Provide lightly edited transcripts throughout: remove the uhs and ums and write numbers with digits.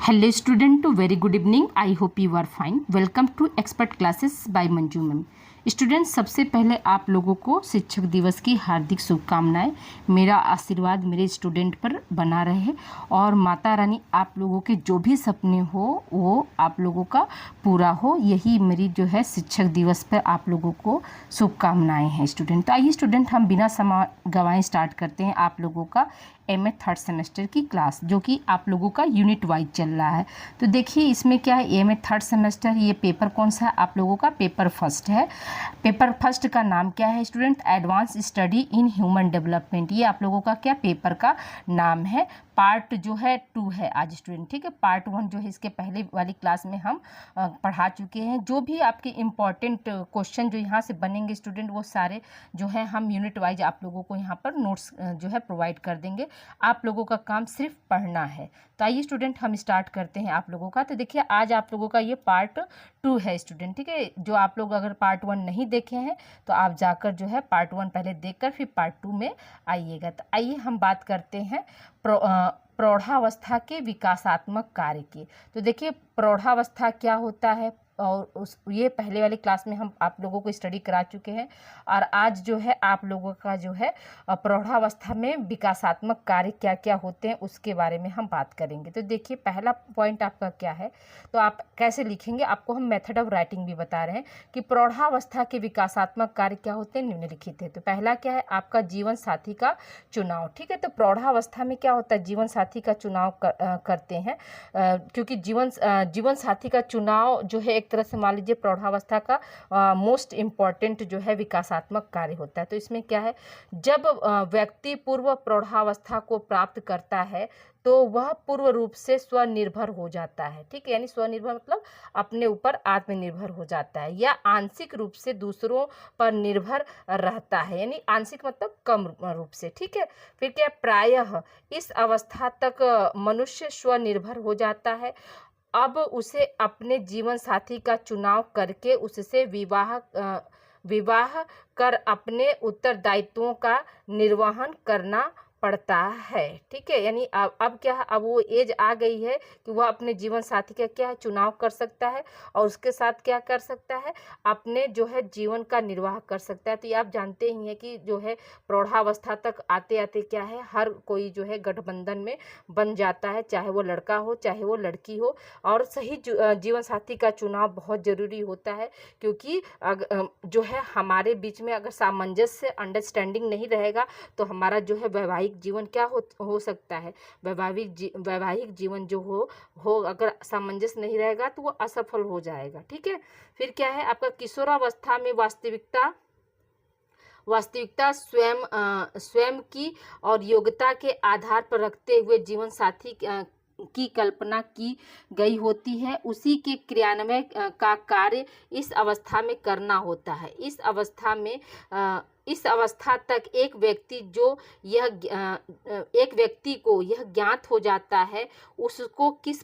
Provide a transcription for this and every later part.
Hello student, very good evening. I hope you are fine. Welcome to expert classes by Manju ma'am. Student, सबसे पहले आप लोगों को शिक्षक दिवस की हार्दिक शुभकामनाएं. मेरा आशीर्वाद मेरे स्टूडेंट पर बना रहे और माता रानी आप लोगों के जो भी सपने हो वो आप लोगों का पूरा हो, यही मेरी जो है शिक्षक दिवस पर आप लोगों को शुभकामनाएं हैं. स्टूडेंट, तो आइए स्टूडेंट, हम बिना समय गंवाए स्टार्ट करते हैं आप लोगों का एमए थर्ड सेमेस्टर की क्लास, जो कि आप लोगों का यूनिट वाइज चल रहा है. तो देखिए इसमें क्या है, एमए थर्ड सेमेस्टर, ये पेपर कौन सा है आप लोगों का? पेपर फर्स्ट है. पेपर फर्स्ट का नाम क्या है student? Advance study in human development. ये आप लोगों का क्या पेपर का नाम है. पार्ट जो है 2 है आज स्टूडेंट, ठीक है. पार्ट 1 जो है इसके पहले वाली क्लास में हम पढ़ा चुके हैं. जो भी आपके इम्पॉर्टेंट क्वेश्चन जो यहाँ से बनेंगे स्टूडेंट, वो सारे जो है हम यूनिट वाइज आप लोगों को यहाँ पर नोट्स जो है प्रोवाइड कर देंगे. आप लोगों का काम सिर्फ पढ़ना है. तो आइए स्टूडेंट हम स्टार्ट करते हैं आप लोगों का. तो देखिए आज आप लोगों का ये पार्ट 2 है स्टूडेंट, ठीक है. जो आप लोग अगर पार्ट 1 नहीं देखे हैं तो आप जाकर जो है पार्ट 1 पहले देखकर फिर पार्ट 2 में आइएगा. तो आइए हम बात करते हैं प्रौढ़ावस्था के विकासात्मक कार्य की. तो देखिए प्रौढ़ावस्था क्या होता है, और ये पहले वाली क्लास में हम आप लोगों को स्टडी करा चुके हैं. और आज जो है आप लोगों का जो है प्रौढ़ावस्था में विकासात्मक कार्य क्या क्या होते हैं उसके बारे में हम बात करेंगे. तो देखिए पहला पॉइंट आपका क्या है, तो आप कैसे लिखेंगे, आपको हम मेथड ऑफ राइटिंग भी बता रहे हैं कि प्रौढ़ावस्था के विकासात्मक कार्य क्या होते हैं, निम्नलिखित है. तो पहला क्या है आपका जीवन साथी का चुनाव, ठीक है. तो प्रौढ़ावस्था में क्या होता है, जीवन साथी का चुनाव करते हैं, क्योंकि जीवन साथी का चुनाव जो है एक तरह से मान लीजिए प्रौढ़ावस्था का मोस्ट इम्पॉर्टेंट जो है विकासात्मक कार्य होता है. तो इसमें क्या है, जब व्यक्ति पूर्व प्रौढ़ावस्था को प्राप्त करता है तो वह पूर्व रूप से स्वनिर्भर हो जाता है, ठीक है. यानी स्वनिर्भर मतलब अपने ऊपर आत्मनिर्भर हो जाता है, या आंशिक रूप से दूसरों पर निर्भर रहता है, यानी आंशिक मतलब कम रूप से, ठीक है. फिर क्या, प्रायः इस अवस्था तक मनुष्य स्वनिर्भर हो जाता है. अब उसे अपने जीवन साथी का चुनाव करके उससे विवाह कर अपने उत्तरदायित्वों का निर्वहन करना पड़ता है, ठीक है. यानी अब क्या है, अब वो एज आ गई है कि वह अपने जीवन साथी का क्या है चुनाव कर सकता है और उसके साथ क्या कर सकता है, अपने जो है जीवन का निर्वाह कर सकता है. तो ये आप जानते ही हैं कि जो है प्रौढ़ावस्था तक आते आते क्या है, हर कोई जो है गठबंधन में बन जाता है, चाहे वो लड़का हो चाहे वो लड़की हो. और सही जीवन साथी का चुनाव बहुत ज़रूरी होता है, क्योंकि जो है हमारे बीच में अगर सामंजस्य अंडरस्टैंडिंग नहीं रहेगा तो हमारा जो है वैवाहिक जीवन क्या हो सकता है, वैवाहिक जीवन जो हो अगर सामंजस्य नहीं रहेगा तो वो असफल हो जाएगा, ठीक है. फिर क्या है आपका किशोरावस्था में वास्तविकता स्वयं की और योग्यता के आधार पर रखते हुए जीवन साथी की कल्पना की गई होती है. उसी के क्रियान्वयन का कार्य इस अवस्था में करना होता है. इस अवस्था तक एक व्यक्ति को यह ज्ञात हो जाता है उसको किस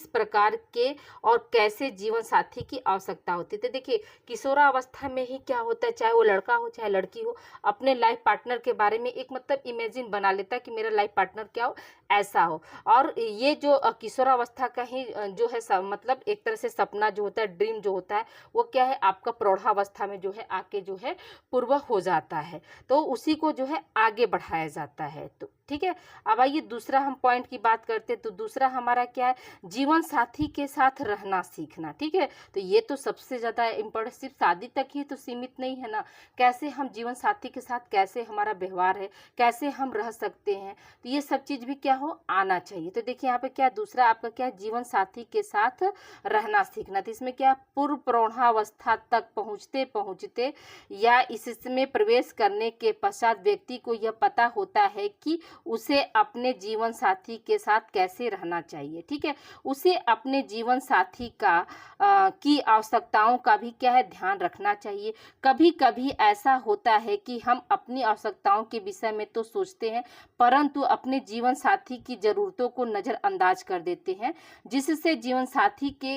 प्रकार के और कैसे जीवन साथी की आवश्यकता होती है. तो देखिए किशोरावस्था में ही क्या होता है, चाहे वो लड़का हो चाहे लड़की हो, अपने लाइफ पार्टनर के बारे में एक मतलब इमेजिन बना लेता है कि मेरा लाइफ पार्टनर क्या हो, ऐसा हो. और ये जो किशोरावस्था का ही जो है मतलब एक तरह से सपना जो होता है, ड्रीम जो होता है, वो क्या है आपका प्रौढ़ावस्था में जो है आके जो है पूर्व हो जाता है. तो उसी को जो है आगे बढ़ाया जाता है. तो ठीक है. अब आइए दूसरा हम पॉइंट की बात करते हैं. तो दूसरा हमारा क्या है, जीवन साथी के साथ रहना सीखना, ठीक है. तो ये तो सबसे ज़्यादा इम्पोर्टेंट, सिर्फ शादी तक ही तो सीमित नहीं है ना, कैसे हम जीवन साथी के साथ कैसे हमारा व्यवहार है, कैसे हम रह सकते हैं, तो ये सब चीज़ भी क्या हो आना चाहिए. तो देखिए यहाँ पे क्या दूसरा आपका क्या, जीवन साथी के साथ रहना सीखना. तो इसमें क्या, पूर्व प्रौढ़ावस्था तक पहुँचते या इसमें प्रवेश करने के पश्चात व्यक्ति को यह पता होता है कि उसे अपने जीवन साथी के साथ कैसे रहना चाहिए, ठीक है. उसे अपने जीवन साथी की आवश्यकताओं का भी क्या है ध्यान रखना चाहिए. कभी कभी ऐसा होता है कि हम अपनी आवश्यकताओं के विषय में तो सोचते हैं परंतु अपने जीवन साथी की ज़रूरतों को नज़रअंदाज कर देते हैं, जिससे जीवन साथी के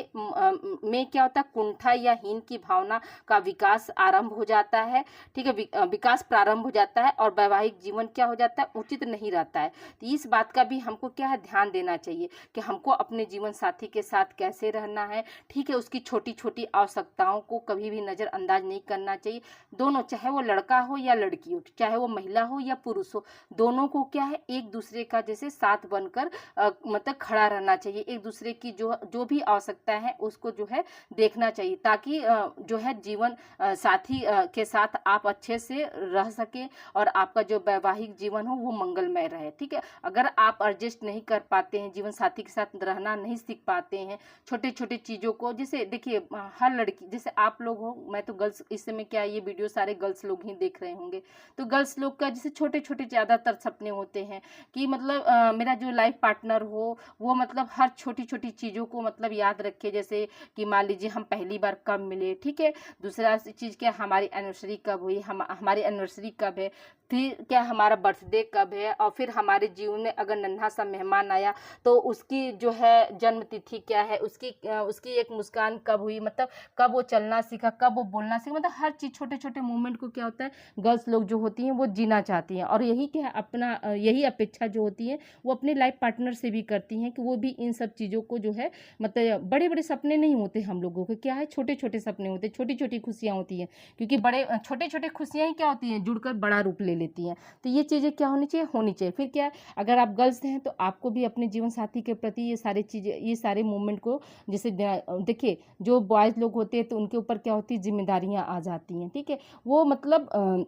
में क्या होता है, कुंठा या हीन की भावना का विकास आरंभ हो जाता है, ठीक है. विकास प्रारंभ हो जाता है और वैवाहिक जीवन क्या हो जाता है, उचित नहीं रहता है। तो इस बात का भी हमको क्या है ध्यान देना चाहिए कि हमको अपने जीवन साथी के साथ कैसे रहना है, ठीक है। उसकी छोटी छोटी आवश्यकताओं को कभी भी नज़रअंदाज नहीं करना चाहिए। दोनों, चाहे वो लड़का हो या लड़की हो, चाहे वो महिला हो या पुरुष हो, दोनों को क्या है एक दूसरे का जैसे साथ बनकर मतलब खड़ा रहना चाहिए। एक दूसरे की जो जो भी आवश्यकता है उसको जो है देखना चाहिए, ताकि जो है जीवन साथी के साथ आप अच्छे से रह सके और आपका जो वैवाहिक जीवन हो वो मंगलमय रहे, ठीक है। अगर आप एडजस्ट नहीं कर पाते हैं, जीवन साथी के साथ रहना नहीं सीख पाते हैं, छोटे छोटे चीज़ों को, जैसे देखिए हर लड़की, जैसे आप लोग हो, मैं तो गर्ल्स, इस समय क्या ये वीडियो सारे गर्ल्स लोग ही देख रहे होंगे, तो गर्ल्स लोग का जैसे छोटे छोटे ज़्यादातर सपने होते हैं कि मतलब मेरा जो लाइफ पार्टनर हो वो मतलब हर छोटी छोटी चीज़ों को मतलब याद रखे। जैसे कि मान लीजिए हम पहली बार कब मिले, ठीक है। दूसरा चीज़ क्या, हमारी एनिवर्सरी कब हुई, हमारी एनिवर्सरी कब है, फिर क्या हमारा बर्थडे कब है, और फिर हमारे जीवन में अगर नन्हा सा मेहमान आया तो उसकी जो है जन्म तिथि क्या है, उसकी एक मुस्कान कब हुई, मतलब कब वो चलना सीखा, कब वो बोलना सीखा, मतलब हर चीज़ छोटे छोटे मूवमेंट को क्या होता है गर्ल्स लोग जो होती हैं वो जीना चाहती हैं। और यही क्या है अपना यही अपेक्षा जो होती है वो अपने लाइफ पार्टनर से भी करती हैं कि वो भी इन सब चीज़ों को जो है, मतलब बड़े बड़े सपने नहीं होते हम लोगों के, क्या है छोटे छोटे सपने होते हैं, छोटी छोटी खुशियाँ होती हैं, क्योंकि बड़े छोटे छोटे खुशियाँ ही क्या होती हैं जुड़कर बड़ा रूप ले लेती हैं। तो ये चीज़ें क्या होनी चाहिए। फिर क्या है, अगर आप गर्ल्स हैं तो आपको भी अपने जीवन साथी के प्रति ये सारी चीज़ें, ये सारे मूवमेंट को, जैसे देखिए जो बॉयज़ लोग होते हैं तो उनके ऊपर क्या होती है जिम्मेदारियाँ आ जाती हैं, ठीक है। वो मतलब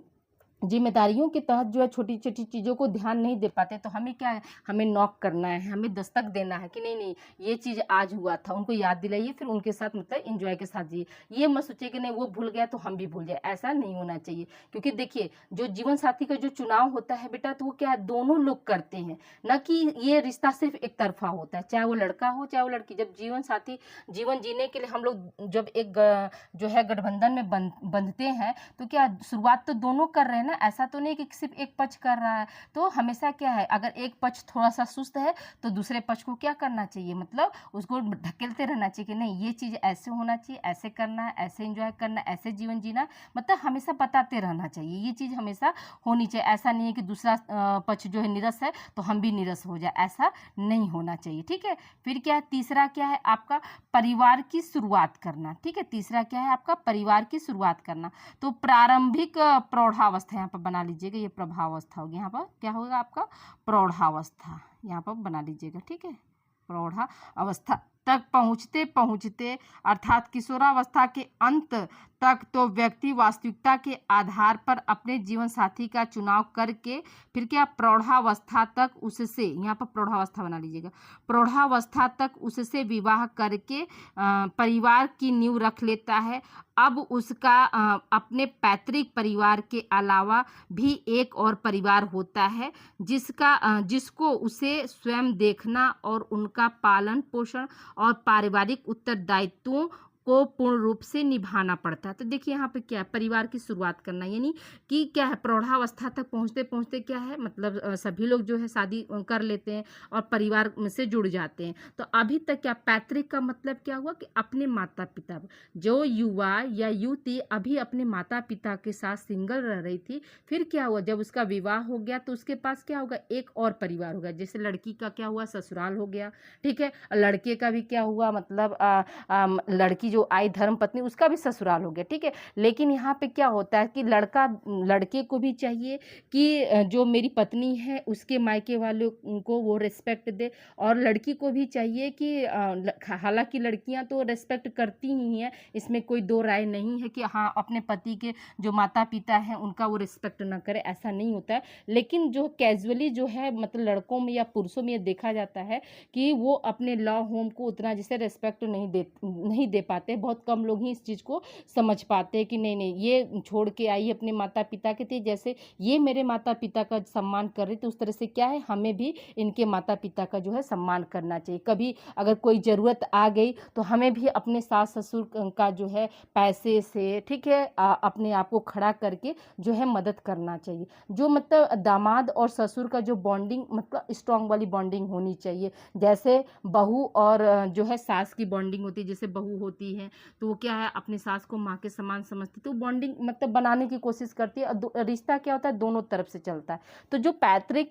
जिम्मेदारियों के तहत जो है छोटी छोटी चीज़ों को ध्यान नहीं दे पाते, तो हमें क्या है, हमें नॉक करना है, हमें दस्तक देना है कि नहीं नहीं ये चीज़ आज हुआ था, उनको याद दिलाइए, फिर उनके साथ मतलब एंजॉय के साथ जिए। ये मत सोचिए कि नहीं वो भूल गया तो हम भी भूल जाए, ऐसा नहीं होना चाहिए। क्योंकि देखिए जो जीवन साथी का जो चुनाव होता है बेटा, तो वो क्या है दोनों लोग करते हैं, न कि ये रिश्ता सिर्फ एक तरफा होता है, चाहे वो लड़का हो चाहे वो लड़की। जब जीवन साथी जीवन जीने के लिए हम लोग जब एक जो है गठबंधन में बंधते हैं, तो क्या शुरुआत तो दोनों कर रहे हैं ना, ऐसा तो नहीं कि सिर्फ एक पक्ष कर रहा है। तो हमेशा क्या है, अगर एक पक्ष थोड़ा सा सुस्त है तो दूसरे पक्ष को क्या करना चाहिए, मतलब उसको ढकेलते रहना चाहिए कि नहीं ये चीज़ ऐसे होना चाहिए, ऐसे करना है, ऐसे एंजॉय करना है, ऐसे जीवन जीना, मतलब हमेशा बताते रहना चाहिए। ये चीज़ हमेशा होनी चाहिए। ऐसा नहीं है कि दूसरा पक्ष जो है नीरस है तो हम भी नीरस हो जाए, ऐसा नहीं होना चाहिए, ठीक है। फिर क्या है, तीसरा क्या है आपका परिवार की शुरुआत करना, ठीक है। तीसरा क्या है आपका परिवार की शुरुआत करना। तो प्रारंभिक प्रौढ़ावस्था यहाँ पर बना लीजिएगा, ये प्रभावस्था होगी, यहाँ पर क्या होगा आपका प्रौढ़ावस्था, यहाँ पर बना लीजिएगा, ठीक है। प्रौढ़ा अवस्था तक पहुँचते पहुँचते अर्थात किशोरावस्था के अंत तक तो व्यक्ति वास्तविकता के आधार पर अपने जीवन साथी का चुनाव करके फिर क्या प्रौढ़ावस्था तक उससे, यहाँ पर प्रौढ़ावस्था बना लीजिएगा, प्रौढ़ावस्था तक उससे विवाह करके परिवार की नींव रख लेता है। अब उसका अपने पैतृक परिवार के अलावा भी एक और परिवार होता है जिसको उसे स्वयं देखना और उनका पालन पोषण और पारिवारिक उत्तरदायित्वों को पूर्ण रूप से निभाना पड़ता है। तो देखिए यहाँ पे क्या है, परिवार की शुरुआत करना, यानी कि क्या है प्रौढ़ावस्था तक पहुँचते पहुँचते क्या है, मतलब सभी लोग जो है शादी कर लेते हैं और परिवार से जुड़ जाते हैं। तो अभी तक क्या पैतृक का मतलब क्या हुआ कि अपने माता पिता, जो युवा या युवती अभी अपने माता पिता के साथ सिंगल रह रही थी, फिर क्या हुआ जब उसका विवाह हो गया तो उसके पास क्या होगा एक और परिवार होगा। जैसे लड़की का क्या हुआ ससुराल हो गया, ठीक है। लड़के का भी क्या हुआ, मतलब लड़की जो आई धर्म पत्नी उसका भी ससुराल हो गया, ठीक है। लेकिन यहाँ पे क्या होता है कि लड़के को भी चाहिए कि जो मेरी पत्नी है उसके मायके वालों को वो रिस्पेक्ट दे, और लड़की को भी चाहिए कि हालांकि लड़कियां तो रिस्पेक्ट करती ही हैं, इसमें कोई दो राय नहीं है कि हाँ अपने पति के जो माता पिता हैं उनका वो रिस्पेक्ट ना करे, ऐसा नहीं होता है। लेकिन जो कैजुअली जो है मतलब लड़कों में या पुरुषों में ये देखा जाता है कि वो अपने लॉ होम को उतना जैसे रिस्पेक्ट नहीं दे पाते। बहुत कम लोग ही इस चीज़ को समझ पाते हैं कि नहीं नहीं ये छोड़ के आई अपने माता पिता के थे, जैसे ये मेरे माता पिता का सम्मान कर रही, तो उस तरह से क्या है हमें भी इनके माता पिता का जो है सम्मान करना चाहिए। कभी अगर कोई ज़रूरत आ गई तो हमें भी अपने सास ससुर का जो है पैसे से, ठीक है, अपने आप को खड़ा करके जो है मदद करना चाहिए। जो मतलब दामाद और ससुर का जो बॉन्डिंग मतलब स्ट्रॉन्ग वाली बॉन्डिंग होनी चाहिए, जैसे बहू और जो है सास की बॉन्डिंग होती है, जैसे बहू होती होती है तो वो क्या है, अपनी सास को माँ के समान समझती है, तो बॉन्डिंग मतलब बनाने की कोशिश करती है। और रिश्ता क्या होता है, दोनों तरफ से चलता है। तो जो पैतृक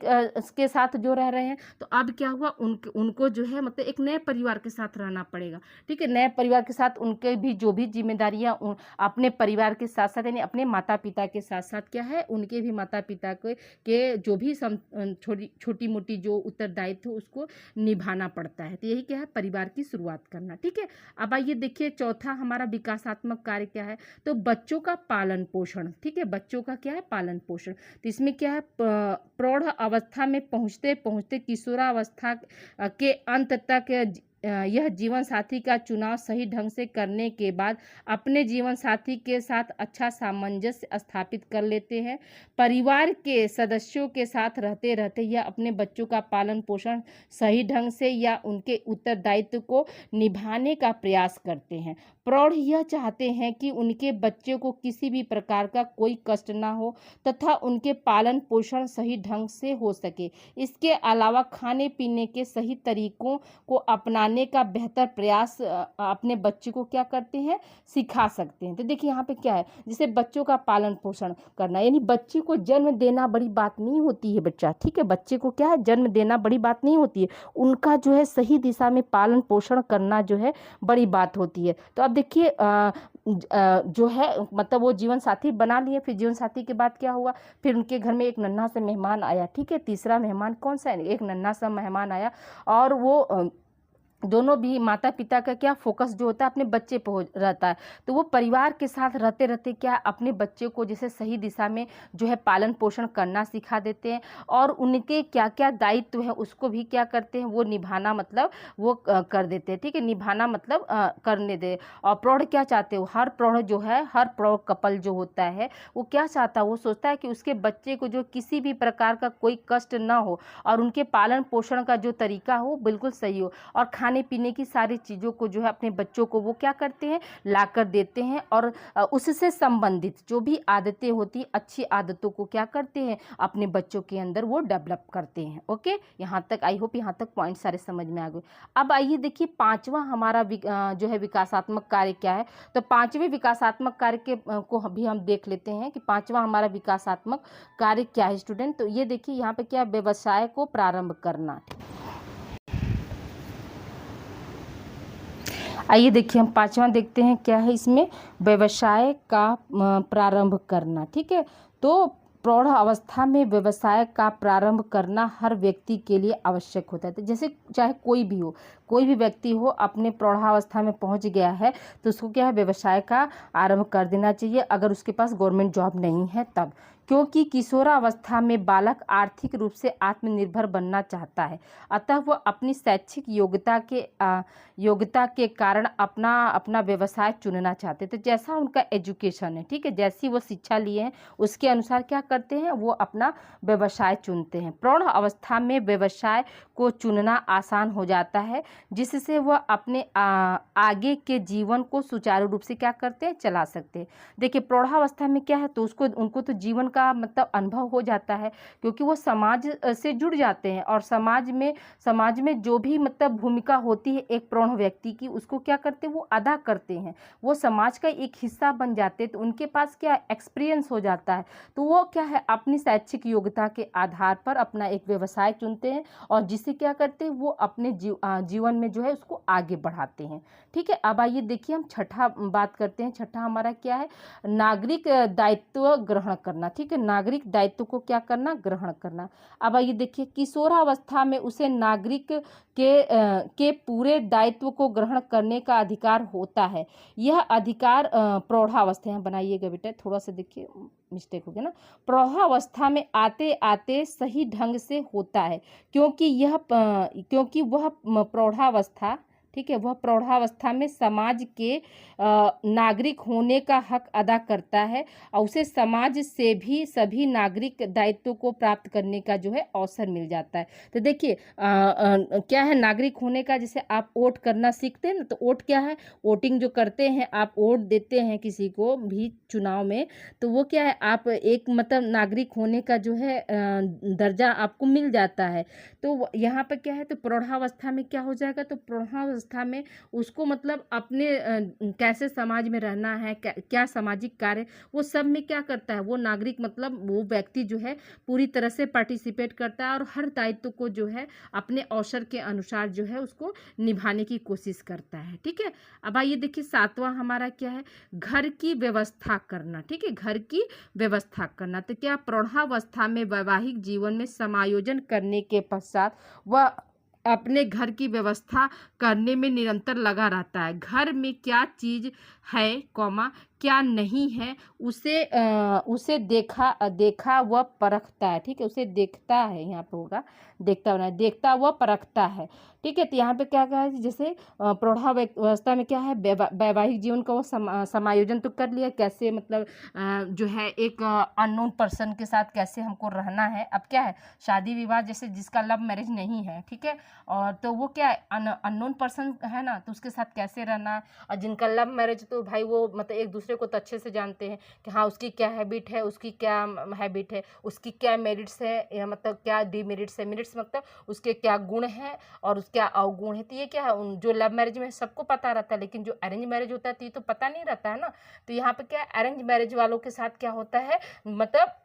के साथ जो रह रहे हैं, तो अब क्या हुआ, उनको जो है मतलब एक नए परिवार के साथ रहना पड़ेगा। ठीक है, नए परिवार के साथ उनके भी जो भी जिम्मेदारियां अपने परिवार के साथ साथ यानी अपने माता पिता के साथ साथ क्या है, उनके भी माता पिता के जो भी छोटी मोटी जो उत्तरदायित्व उसको निभाना पड़ता है। तो यही क्या है, परिवार की शुरुआत करना। ठीक है, अब आइए देखिए चौथा हमारा विकासात्मक कार्य क्या है, तो बच्चों का पालन पोषण। ठीक है, बच्चों का क्या है, पालन पोषण। तो इसमें क्या है, प्रौढ़ अवस्था में पहुंचते पहुंचते किशोरावस्था के अंत तक यह जीवन साथी का चुनाव सही ढंग से करने के बाद अपने जीवन साथी के साथ अच्छा सामंजस्य स्थापित कर लेते हैं। परिवार के सदस्यों के साथ रहते रहते यह अपने बच्चों का पालन पोषण सही ढंग से या उनके उत्तरदायित्व को निभाने का प्रयास करते हैं। प्रौढ़ यह चाहते हैं कि उनके बच्चे को किसी भी प्रकार का कोई कष्ट ना हो तथा उनके पालन पोषण सही ढंग से हो सके। इसके अलावा खाने पीने के सही तरीकों को अपनाने का बेहतर प्रयास अपने बच्चे को क्या करते हैं, सिखा सकते हैं। तो देखिए यहाँ पे क्या है, जैसे बच्चों का पालन पोषण करना, यानी बच्चे को जन्म देना बड़ी बात नहीं होती है बच्चा। ठीक है, बच्चे को क्या है, जन्म देना बड़ी बात नहीं होती है, उनका जो है सही दिशा में पालन पोषण करना जो है बड़ी बात होती है। तो अब देखिए जो है मतलब वो जीवन साथी बना लिए, फिर जीवन साथी के बाद क्या हुआ, फिर उनके घर में एक नन्हा सा मेहमान आया। ठीक है, तीसरा मेहमान कौन सा है, एक नन्हा सा मेहमान आया और वो दोनों भी माता पिता का क्या फोकस जो होता है अपने बच्चे पर रहता है। तो वो परिवार के साथ रहते रहते क्या अपने बच्चे को जैसे सही दिशा में जो है पालन पोषण करना सिखा देते हैं और उनके क्या क्या दायित्व है उसको भी क्या करते हैं, वो निभाना मतलब वो कर देते हैं। ठीक है, निभाना मतलब करने दे। और प्रौढ़ क्या चाहते हो, हर प्रौढ़ जो है, हर प्रौढ़ कपल जो होता है वो क्या चाहता है, वो सोचता है कि उसके बच्चे को जो किसी भी प्रकार का कोई कष्ट ना हो और उनके पालन पोषण का जो तरीका हो बिल्कुल सही हो, और खाने पीने की सारी चीज़ों को जो है अपने बच्चों को वो क्या करते हैं, ला कर देते हैं। और उससे संबंधित जो भी आदतें होती, अच्छी आदतों को क्या करते हैं, अपने बच्चों के अंदर वो डेवलप करते हैं। ओके, यहाँ तक आई होप यहाँ तक पॉइंट सारे समझ में आ गए। अब आइए देखिए पांचवा हमारा जो है विकासात्मक कार्य क्या है। तो पांचवें विकासात्मक कार्य के को भी हम देख लेते हैं कि पांचवा हमारा विकासात्मक कार्य क्या है स्टूडेंट। तो ये देखिए यहाँ पे क्या, व्यवसाय को प्रारंभ करना। आइए देखिए हम पांचवा देखते हैं क्या है इसमें, व्यवसाय का प्रारंभ करना। ठीक है, तो प्रौढ़ अवस्था में व्यवसाय का प्रारंभ करना हर व्यक्ति के लिए आवश्यक होता है। तो जैसे चाहे कोई भी हो, कोई भी व्यक्ति हो अपने प्रौढ़ावस्था में पहुंच गया है तो उसको क्या है, व्यवसाय का आरंभ कर देना चाहिए अगर उसके पास गवर्नमेंट जॉब नहीं है तब, क्योंकि किशोरावस्था में बालक आर्थिक रूप से आत्मनिर्भर बनना चाहता है। अतः वह अपनी शैक्षिक योग्यता के कारण अपना व्यवसाय चुनना चाहते हैं। तो जैसा उनका एजुकेशन है, ठीक है, जैसी वो शिक्षा लिए हैं उसके अनुसार क्या करते हैं, वो अपना व्यवसाय चुनते हैं। प्रौढ़ अवस्था में व्यवसाय को चुनना आसान हो जाता है जिससे वह अपने आगे के जीवन को सुचारू रूप से क्या करते हैं, चला सकते हैं। देखिए प्रौढ़ावस्था में क्या है, तो उनको तो जीवन का मतलब अनुभव हो जाता है क्योंकि वो समाज से जुड़ जाते हैं और समाज में जो भी मतलब भूमिका होती है एक प्रौढ़ व्यक्ति की, उसको क्या करते हैं, वो अदा करते हैं, वो समाज का एक हिस्सा बन जाते हैं। तो उनके पास क्या एक्सपीरियंस हो जाता है, तो वो क्या है अपनी शैक्षिक योग्यता के आधार पर अपना एक व्यवसाय चुनते हैं और जिससे क्या करते हैं, वो अपने जीवन में जो है उसको आगे बढ़ाते हैं। ठीक है, अब आइए देखिए हम छठा बात करते हैं। छठा हमारा क्या है, नागरिक दायित्व ग्रहण करना। ठीक है, नागरिक दायित्व को क्या करना, ग्रहण करना। अब आइए देखिए किशोरावस्था में उसे नागरिक के पूरे दायित्व को ग्रहण करने का अधिकार होता है। यह अधिकार प्रौढ़ावस्था, यहाँ बनाइएगा बेटा, थोड़ा सा देखिए मिस्टेक हो गया ना, प्रौढ़ावस्था में आते आते सही ढंग से होता है क्योंकि वह प्रौढ़ावस्था, ठीक है, वह प्रौढ़ावस्था में समाज के नागरिक होने का हक अदा करता है और उसे समाज से भी सभी नागरिक दायित्व को प्राप्त करने का जो है अवसर मिल जाता है। तो देखिए क्या है, नागरिक होने का, जैसे आप वोट करना सीखते हैं ना, तो वोट क्या है, वोटिंग जो करते हैं, आप वोट देते हैं किसी को भी चुनाव में, तो वो क्या है, आप एक मतलब नागरिक होने का जो है दर्जा आपको मिल जाता है। तो यहाँ पर क्या है, तो प्रौढ़ावस्था में क्या हो जाएगा, तो प्रौढ़ावस्था प्रौढ़ावस्था में उसको मतलब अपने कैसे समाज में रहना है, क्या सामाजिक कार्य, वो सब में क्या करता है, वो नागरिक मतलब वो व्यक्ति जो है पूरी तरह से पार्टिसिपेट करता है और हर दायित्व को जो है अपने अवसर के अनुसार जो है उसको निभाने की कोशिश करता है। ठीक है, अब आइए देखिए 7वां हमारा क्या है, घर की व्यवस्था करना। ठीक है, घर की व्यवस्था करना। तो क्या प्रौढ़ावस्था में वैवाहिक जीवन में समायोजन करने के पश्चात वह अपने घर की व्यवस्था करने में निरंतर लगा रहता है। घर में क्या चीज है कौमा क्या नहीं है उसे देखा व परखता है। ठीक है, उसे देखता है, यहाँ पे होगा देखता होना, देखता व परखता है। ठीक है, तो यहाँ पे क्या है, जैसे प्रौढ़ावस्था में क्या है, वैवाहिक जीवन का वो समायोजन तो कर लिया, कैसे मतलब जो है एक अननोन पर्सन के साथ कैसे हमको रहना है। अब क्या है, शादी विवाह जैसे जिसका लव मैरिज नहीं है, ठीक है, और तो वो क्या है अननोन पर्सन है ना, तो उसके साथ कैसे रहना। और जिनका लव मैरिज तो भाई वो मतलब एक दूसरे को तो अच्छे से जानते हैं कि हाँ उसकी क्या हैबिट है, उसकी क्या हैबिट है, उसकी क्या मेरिट्स है, या मतलब क्या डिमेरिट्स है। मेरिट्स मतलब उसके क्या गुण है और क्या अवगुण है। तो ये क्या है, जो लव मैरिज में सबको पता रहता है, लेकिन जो अरेंज मैरिज होता है तो ये तो पता नहीं रहता है ना। तो यहाँ पे क्या अरेंज मैरिज वालों के साथ क्या होता है, मतलब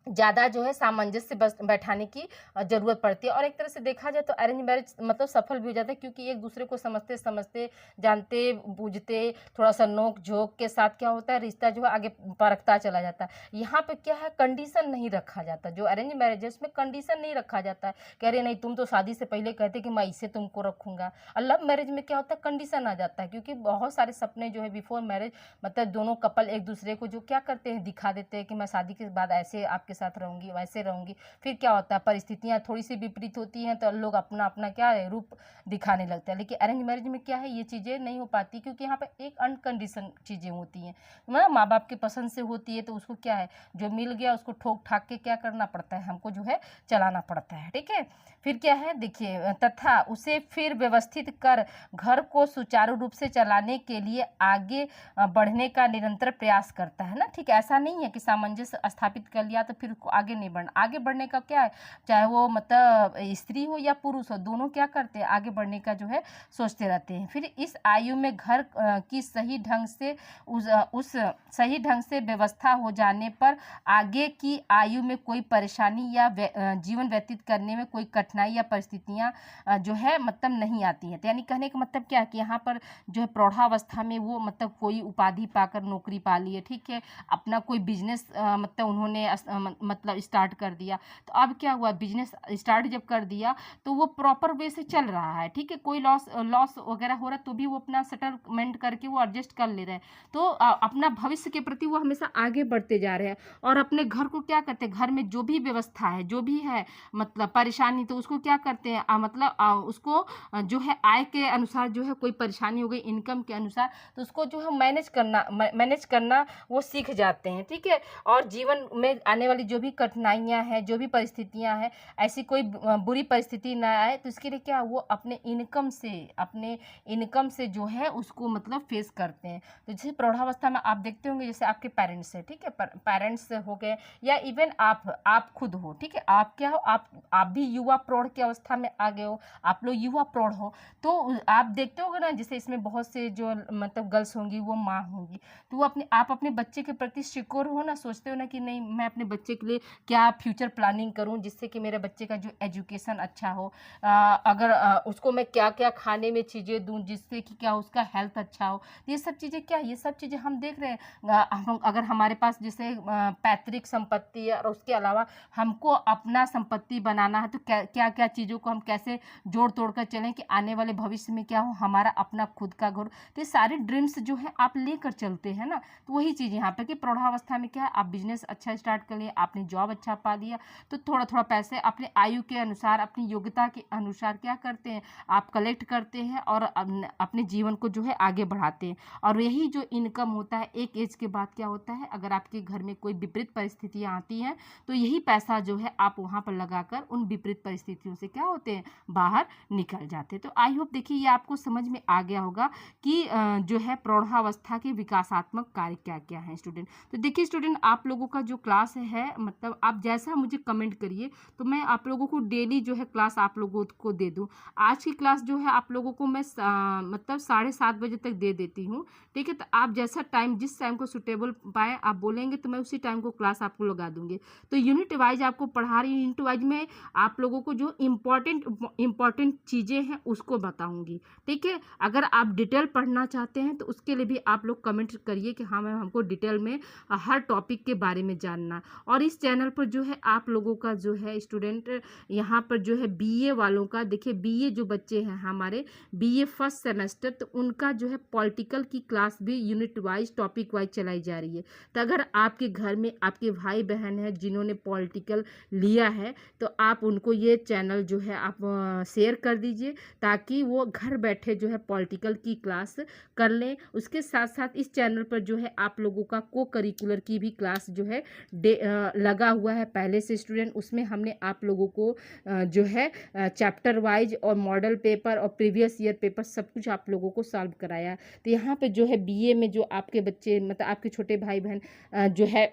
ज़्यादा जो है सामंजस्य बैठाने की ज़रूरत पड़ती है। और एक तरह से देखा जाए तो अरेंज मैरिज मतलब सफल भी हो जाता है, क्योंकि एक दूसरे को समझते समझते जानते बूझते थोड़ा सा नोक झोंक के साथ क्या होता है, रिश्ता जो है आगे परखता चला जाता है। यहाँ पे क्या है, कंडीशन नहीं रखा जाता। जो अरेंज मैरिज है उसमें कंडीशन नहीं रखा जाता है, कह रहे नहीं तुम तो शादी से पहले कहते कि मैं इसे तुमको रखूँगा। और लव मैरिज में क्या होता है, कंडीशन आ जाता है, क्योंकि बहुत सारे सपने जो है बिफोर मैरिज मतलब दोनों कपल एक दूसरे को जो क्या करते हैं, दिखा देते हैं कि मैं शादी के बाद ऐसे आपके साथ रहूंगी, वैसे रहूंगी। फिर क्या होता है, परिस्थितियां थोड़ी सी विपरीत होती हैं तो लोग अपना अपना क्या है रूप दिखाने लगते हैं। लेकिन अरेंज मैरिज में क्या है, ये चीज़ें नहीं हो पाती, क्योंकि यहाँ पे एक अनकंडीशन चीज़ें होती हैं, मतलब माँ बाप की पसंद से होती है, तो उसको क्या है जो मिल गया उसको ठोक ठाक के क्या करना पड़ता है, हमको जो है चलाना पड़ता है। ठीक है, फिर क्या है देखिए, तथा उसे फिर व्यवस्थित कर घर को सुचारू रूप से चलाने के लिए आगे बढ़ने का निरंतर प्रयास करता है ना। ठीक है, ऐसा नहीं है कि सामंजस्य स्थापित कर लिया तो फिर उसको आगे नहीं बढ़ना। आगे बढ़ने का क्या है, चाहे वो मतलब स्त्री हो या पुरुष हो, दोनों क्या करते हैं, आगे बढ़ने का जो है सोचते रहते हैं। फिर इस आयु में घर की सही ढंग से उस सही ढंग से व्यवस्था हो जाने पर आगे की आयु में कोई परेशानी या जीवन व्यतीत करने में कोई कठिनाई या परिस्थितियां जो है मतलब नहीं आती हैं। तो यानी कहने का मतलब क्या है कि यहाँ पर जो है प्रौढ़ावस्था में वो मतलब कोई उपाधि पाकर नौकरी पा ली है, ठीक है, अपना कोई बिजनेस मतलब उन्होंने मतलब स्टार्ट कर दिया। तो अब क्या हुआ, बिजनेस स्टार्ट जब कर दिया तो वो प्रॉपर वे से चल रहा है। ठीक है, कोई लॉस वगैरह हो रहा है तो भी वो अपना सेटलमेंट करके वो एडजस्ट कर ले रहे हैं। तो अपना भविष्य के प्रति वो हमेशा आगे बढ़ते जा रहे हैं और अपने घर को क्या करते हैं, घर में जो भी व्यवस्था है जो भी है मतलब परेशानी, तो उसको क्या करते हैं मतलब उसको जो है आय के अनुसार जो है कोई परेशानी हो गई इनकम के अनुसार, तो उसको जो है मैनेज करना वो सीख जाते हैं। ठीक है, और जीवन में आने वाली जो भी कठिनाइयाँ हैं, जो भी परिस्थितियाँ हैं, ऐसी कोई बुरी परिस्थिति ना आए, तो इसके लिए क्या वो अपने इनकम से जो है उसको मतलब फेस करते हैं। तो जैसे प्रौढ़ावस्था में आप देखते होंगे, जैसे आपके पेरेंट्स है, ठीक है, पेरेंट्स हो गए या इवन आप खुद हो, ठीक है, आप क्या हो, आप भी युवा प्रौढ़ की अवस्था में आ गए हो, आप लोग युवा प्रौढ़ हो। तो आप देखते होगे ना, जैसे इसमें बहुत से जो मतलब गर्ल्स होंगी वो माँ होंगी, तो वो आप अपने बच्चे के प्रति सिक्योर हो ना, सोचते हो ना कि नहीं मैं अपने बच्चे के लिए क्या फ्यूचर प्लानिंग करूं जिससे कि मेरे बच्चे का जो एजुकेशन अच्छा हो, अगर उसको मैं क्या क्या खाने में चीज़ें दूं जिससे कि क्या उसका हेल्थ अच्छा हो। तो ये सब चीज़ें क्या, ये सब चीज़ें हम देख रहे हैं। अगर हमारे पास जैसे पैतृक संपत्ति है और उसके अलावा हमको अपना संपत्ति बनाना है, तो क्या क्या चीज़ों को हम कैसे जोड़ तोड़ कर चलें कि आने वाले भविष्य में क्या हो, हमारा अपना खुद का घर। तो ये सारे ड्रीम्स जो है आप लेकर चलते हैं ना। तो वही चीज़ यहाँ पे कि प्रौढ़ावस्था में क्या है, आप बिजनेस अच्छा स्टार्ट कर लिए, आपने जॉब अच्छा पा लिया, तो थोड़ा थोड़ा पैसे अपने आयु के अनुसार अपनी योग्यता के अनुसार क्या करते हैं, आप कलेक्ट करते हैं और अपने जीवन को जो है आगे बढ़ाते हैं। और यही जो इनकम होता है, एक एज के बाद क्या होता है, अगर आपके घर में कोई विपरीत परिस्थितियाँ आती हैं तो यही पैसा जो है आप वहाँ पर लगाकर उन विपरीत परिस्थिति परिस्थितियों से क्या होते हैं, बाहर निकल जाते हैं। तो आई होप देखिए ये आपको समझ में आ गया होगा कि जो है प्रौढ़ावस्था के विकासात्मक कार्य क्या क्या हैं स्टूडेंट। तो देखिए स्टूडेंट, आप लोगों का जो क्लास है मतलब आप जैसा मुझे कमेंट करिए तो मैं आप लोगों को डेली जो है क्लास आप लोगों को दे दूँ। आज की क्लास जो है आप लोगों को मैं मतलब 7:30 बजे तक दे देती हूँ, ठीक है। तो आप जैसा टाइम, जिस टाइम को सुटेबल पाए आप बोलेंगे तो मैं उसी टाइम को क्लास आपको लगा दूंगी। तो यूनिट वाइज आपको पढ़ा रही हूँ, यूनिट वाइज में आप लोगों को जो इम्पॉर्टेंट चीज़ें हैं उसको बताऊंगी, ठीक है। अगर आप डिटेल पढ़ना चाहते हैं तो उसके लिए भी आप लोग कमेंट करिए कि हाँ मैम हमको डिटेल में हर टॉपिक के बारे में जानना। और इस चैनल पर जो है आप लोगों का जो है स्टूडेंट यहाँ पर जो है बीए वालों का, देखिए बीए जो बच्चे हैं हमारे बीए फर्स्ट सेमेस्टर, तो उनका जो है पॉलिटिकल की क्लास भी यूनिट वाइज टॉपिक वाइज चलाई जा रही है। तो अगर आपके घर में आपके भाई बहन हैं जिन्होंने पॉलिटिकल लिया है तो आप उनको ये चैनल जो है आप शेयर कर दीजिए ताकि वो घर बैठे जो है पॉलिटिकल की क्लास कर लें। उसके साथ साथ इस चैनल पर जो है आप लोगों का को करिकुलर की भी क्लास जो है लगा हुआ है पहले से स्टूडेंट। उसमें हमने आप लोगों को जो है चैप्टर वाइज और मॉडल पेपर और प्रीवियस ईयर पेपर सब कुछ आप लोगों को सॉल्व कराया। तो यहाँ पे जो है बीए में जो आपके बच्चे मतलब आपके छोटे भाई बहन जो है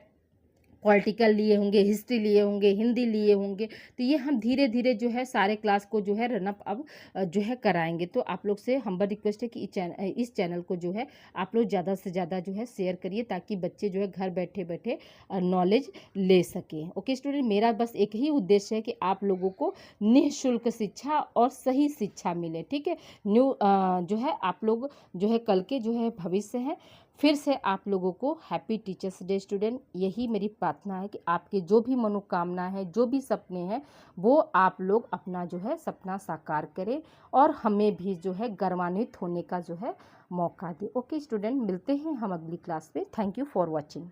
पॉलिटिकल लिए होंगे, हिस्ट्री लिए होंगे, हिंदी लिए होंगे, तो ये हम धीरे धीरे जो है सारे क्लास को जो है रनअप अब जो है कराएंगे। तो आप लोग से हम्बल रिक्वेस्ट है कि इस चैनल को जो है आप लोग ज़्यादा से ज़्यादा जो है शेयर करिए ताकि बच्चे जो है घर बैठे बैठे नॉलेज ले सकें। ओके स्टूडेंट, मेरा बस एक ही उद्देश्य है कि आप लोगों को निःशुल्क शिक्षा और सही शिक्षा मिले, ठीक है। जो है आप लोग जो है कल के जो है भविष्य है। फिर से आप लोगों को हैप्पी टीचर्स डे स्टूडेंट। यही मेरी प्रार्थना है कि आपके जो भी मनोकामना है, जो भी सपने हैं, वो आप लोग अपना जो है सपना साकार करें और हमें भी जो है गौरवान्वित होने का जो है मौका दें। ओके स्टूडेंट, मिलते हैं हम अगली क्लास में। Thank you for watching.